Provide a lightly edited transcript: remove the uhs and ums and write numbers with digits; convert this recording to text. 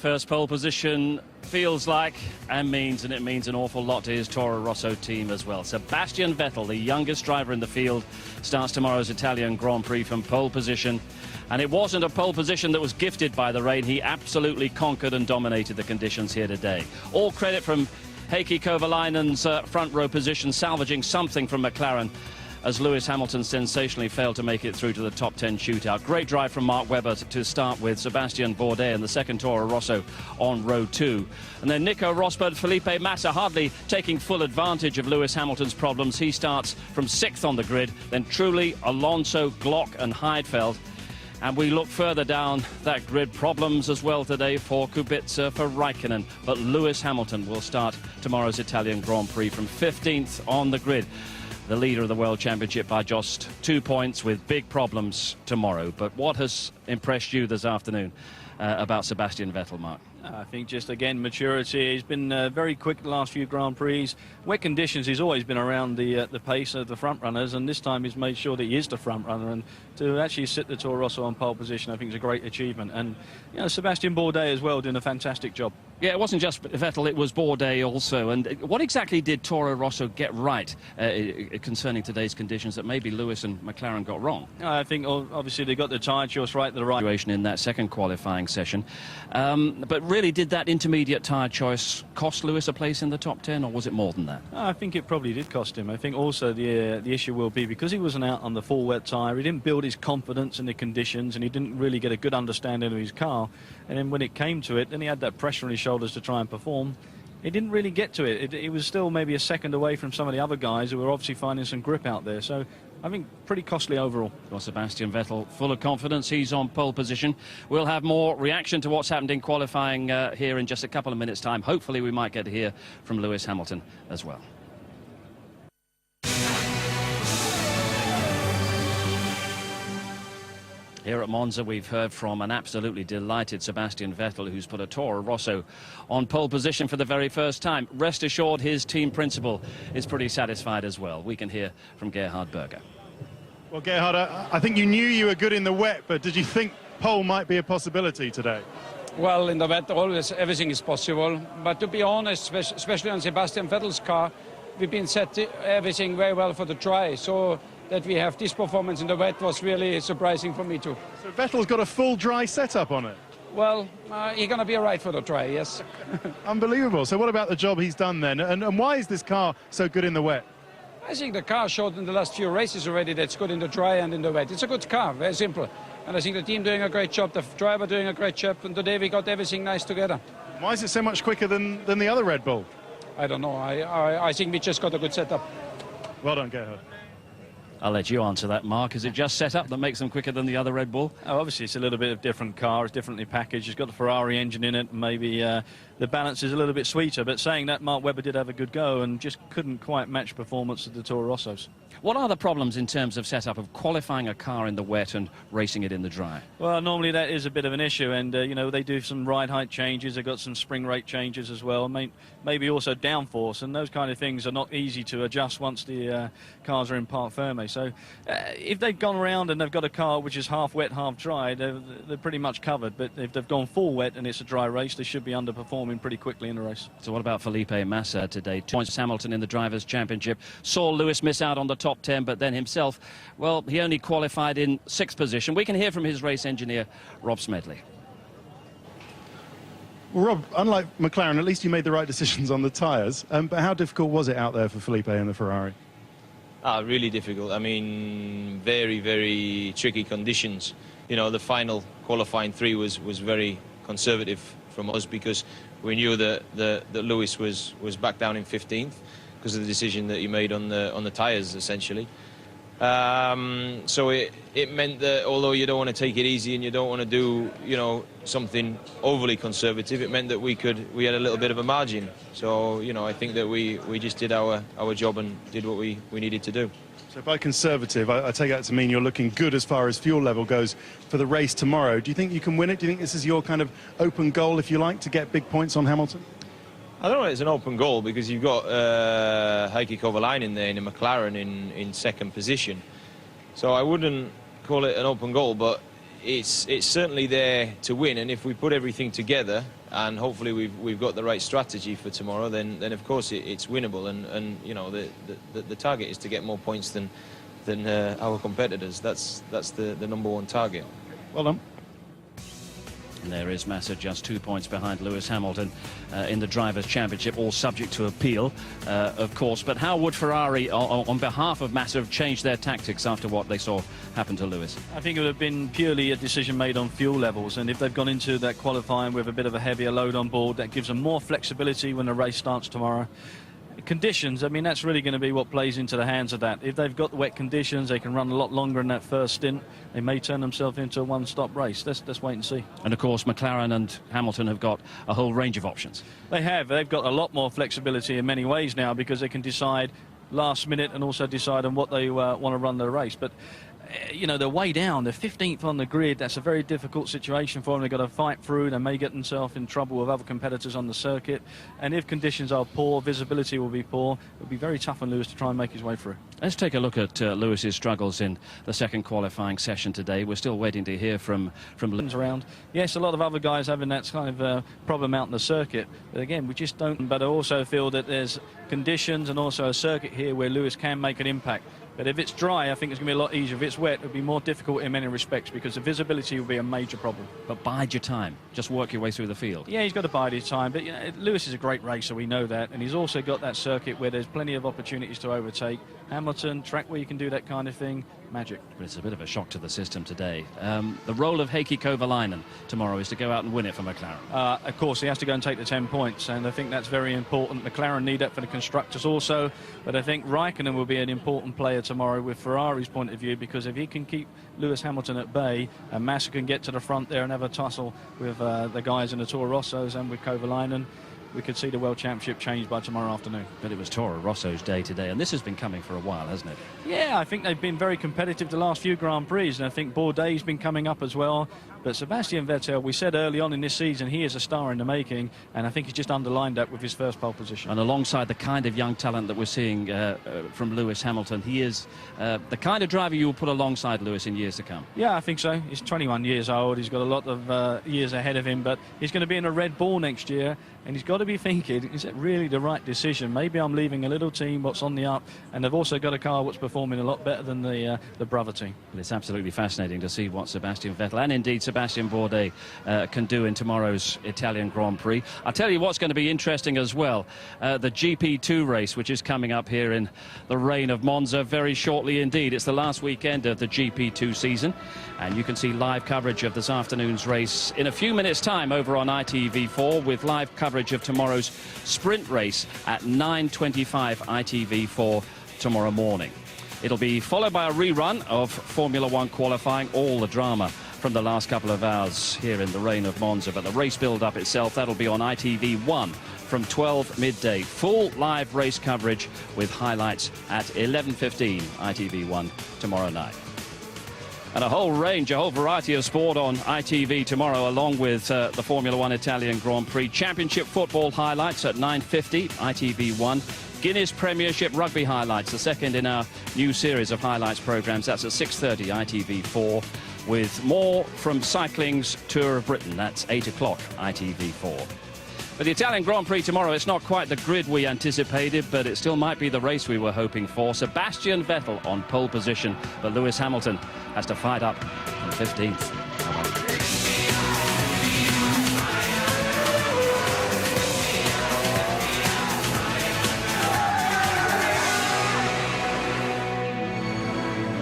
first pole position feels like and means, and it means an awful lot to his Toro Rosso team as well. Sebastian Vettel, the youngest driver in the field, starts tomorrow's Italian Grand Prix from pole position. And it wasn't a pole position that was gifted by the rain. He absolutely conquered and dominated the conditions here today. All credit from Heikki Kovalainen's front row position, salvaging something from McLaren, as Lewis Hamilton sensationally failed to make it through to the top 10 shootout. Great drive from Mark Webber to start with. Sebastian Bourdais in the second Toro Rosso on row 2. And then Nico Rosberg, Felipe Massa hardly taking full advantage of Lewis Hamilton's problems. He starts from 6th on the grid. Then Trulli, Alonso, Glock and Heidfeld. And we look further down that grid, problems as well today for Kubica, for Raikkonen. But Lewis Hamilton will start tomorrow's Italian Grand Prix from 15th on the grid. The leader of the World Championship by just 2 points, with big problems tomorrow. But what has impressed you this afternoon about Sebastian Vettel, Mark? I think just, again, maturity. He's been very quick the last few Grand Prix. Wet conditions, he's always been around the pace of the front runners, and this time he's made sure that he is the front runner. And to actually sit the Toro Rosso on pole position, I think is a great achievement. And, you know, Sebastian Bourdais as well doing a fantastic job. Yeah, it wasn't just Vettel, it was Bourdais also. And what exactly did Toro Rosso get right concerning today's conditions that maybe Lewis and McLaren got wrong? I think obviously they got the tyre choice right at the right situation in that second qualifying session. But really, did that intermediate tyre choice cost Lewis a place in the top 10, or was it more than that? I think it probably did cost him. I think also the issue will be because he wasn't out on the full wet tyre, he didn't build his confidence in the conditions, and he didn't really get a good understanding of his car. And then when it came to it, then he had that pressure on his shoulders to try and perform. He didn't really get to it. It was still maybe a second away from some of the other guys who were obviously finding some grip out there. So I think pretty costly overall. Well, Sebastian Vettel full of confidence. He's on pole position. We'll have more reaction to what's happened in qualifying here in just a couple of minutes' time. Hopefully we might get to hear from Lewis Hamilton as well. Here at Monza, we've heard from an absolutely delighted Sebastian Vettel, who's put a Toro Rosso on pole position for the very first time. Rest assured, his team principal is pretty satisfied as well. We can hear from Gerhard Berger. Well, Gerhard, I think you knew you were good in the wet, but did you think pole might be a possibility today? Well, in the wet, always everything is possible. But to be honest, especially on Sebastian Vettel's car, we've been set everything very well for the dry. So that we have this performance in the wet was really surprising for me too. So Vettel's got a full dry setup on it? Well, he's going to be all right for the dry, yes. Unbelievable. So what about the job he's done then? And why is this car so good in the wet? I think the car showed in the last few races already that it's good in the dry and in the wet. It's a good car, very simple. And I think the team doing a great job, the driver doing a great job, and today we got everything nice together. Why is it so much quicker than the other Red Bull? I don't know. I think we just got a good setup. Well done, Gerhard. I'll let you answer that, Mark. Is it just setup that makes them quicker than the other Red Bull? Oh, obviously, it's a little bit of different car. It's differently packaged. It's got the Ferrari engine in it. Maybe the balance is a little bit sweeter. But saying that, Mark Webber did have a good go and just couldn't quite match performance of the Toro Rossos. What are the problems in terms of setup of qualifying a car in the wet and racing it in the dry? Well, normally that is a bit of an issue, and you know, they do some ride height changes. They've got some spring rate changes as well, maybe also downforce, and those kind of things are not easy to adjust once the cars are in parc fermé. So if they've gone around and they've got a car which is half wet, half dry, they're pretty much covered. But if they've gone full wet and it's a dry race, they should be underperforming pretty quickly in the race. So what about Felipe Massa today? 2 points Hamilton in the Drivers' Championship. Saw Lewis miss out on the top 10, but then himself, well, he only qualified in 6th position. We can hear from his race engineer, Rob Smedley. Well, Rob, unlike McLaren, at least you made the right decisions on the tyres. But how difficult was it out there for Felipe and the Ferrari? Really difficult. I mean, very, very tricky conditions. You know, the final qualifying 3 was very conservative from us because we knew that Lewis was back down in 15th because of the decision that he made on the tyres, essentially. So it meant that although you don't want to take it easy and you don't want to do, you know, something overly conservative, it meant that we had a little bit of a margin. So, you know, I think that we just did our job and did what we needed to do. So by conservative, I take that to mean you're looking good as far as fuel level goes for the race tomorrow. Do you think you can win it? Do you think this is your kind of open goal, if you like, to get big points on Hamilton? I don't know if it's an open goal because you've got Heikki Kovalainen there in a McLaren in 2nd position. So I wouldn't call it an open goal, but it's certainly there to win, and if we put everything together and hopefully we've got the right strategy for tomorrow, then of course it's winnable, and you know, the target is to get more points than our competitors. That's the #1 target. Well done. And there is Massa just 2 points behind Lewis Hamilton in the Drivers' Championship, all subject to appeal, of course. But how would Ferrari, on behalf of Massa, have changed their tactics after what they saw happen to Lewis? I think it would have been purely a decision made on fuel levels, and if they've gone into that qualifying with a bit of a heavier load on board, that gives them more flexibility when the race starts tomorrow. Conditions, I mean, that's really going to be what plays into the hands of that. If they've got the wet conditions, they can run a lot longer in that first stint. They may turn themselves into a one-stop race. Let's wait and see. And of course, McLaren and Hamilton have got a whole range of options. They have. They've got a lot more flexibility in many ways now, because they can decide last minute and also decide on what they want to run the race. But you know, they're way down. They're 15th on the grid. That's a very difficult situation for them. They've got to fight through. They may get themselves in trouble with other competitors on the circuit. And if conditions are poor, visibility will be poor. It'll be very tough on Lewis to try and make his way through. Let's take a look at Lewis's struggles in the second qualifying session today. We're still waiting to hear from Lewis. Around. Yes, a lot of other guys having that kind of problem out in the circuit. But again, we just don't. But I also feel that there's conditions and also a circuit here where Lewis can make an impact. But if it's dry, I think it's going to be a lot easier. If it's wet, it'll be more difficult in many respects, because the visibility will be a major problem. But bide your time. Just work your way through the field. Yeah, he's got to bide his time. But you know, Lewis is a great racer, we know that. And he's also got that circuit where there's plenty of opportunities to overtake. Hamilton, track where you can do that kind of thing, magic. But it's a bit of a shock to the system today. The role of Heikki Kovalainen tomorrow is to go out and win it for McLaren. Of course, he has to go and take the 10 points, and I think that's very important. McLaren need that for the constructors also, but I think Raikkonen will be an important player tomorrow with Ferrari's point of view, because if he can keep Lewis Hamilton at bay and Massa can get to the front there and have a tussle with the guys in the Toro Rossos and with Kovalainen, we could see the World Championship change by tomorrow afternoon. But it was Toro Rosso's day today, and this has been coming for a while, hasn't it? Yeah, I think they've been very competitive the last few Grand Prix, and I think Bourdais been coming up as well. But Sebastian Vettel, we said early on in this season, he is a star in the making, and I think he's just underlined that with his first pole position. And alongside the kind of young talent that we're seeing from Lewis Hamilton, he is the kind of driver you will put alongside Lewis in years to come. Yeah, I think so. He's 21 years old. He's got a lot of years ahead of him, but he's going to be in a Red Bull next year, and he's got to be thinking, is it really the right decision? Maybe I'm leaving a little team what's on the up, and they've also got a car what's performing a lot better than the brother team. But it's absolutely fascinating to see what Sebastian Vettel and indeed Sebastian Bourdais can do in tomorrow's Italian Grand Prix. I'll tell you what's going to be interesting as well, the GP2 race, which is coming up here in the rain of Monza very shortly indeed. It's the last weekend of the GP2 season, and you can see live coverage of this afternoon's race in a few minutes' time over on ITV4, with live coverage of tomorrow's sprint race at 9:25 ITV4 tomorrow morning. It'll be followed by a rerun of Formula One qualifying, all the drama from the last couple of hours here in the rain of Monza. But the race build-up itself, that'll be on ITV1 from 12 midday. Full live race coverage with highlights at 11:15 ITV1 tomorrow night. And a whole range, a whole variety of sport on ITV tomorrow, along with the Formula One Italian Grand Prix. Championship football highlights at 9:50 ITV1. Guinness Premiership Rugby highlights, the second in our new series of highlights programmes. That's at 6:30 ITV4, with more from cycling's Tour of Britain. That's 8 o'clock ITV4. For the Italian Grand Prix tomorrow, it's not quite the grid we anticipated, but it still might be the race we were hoping for. Sebastian Vettel on pole position, but Lewis Hamilton has to fight up from 15th.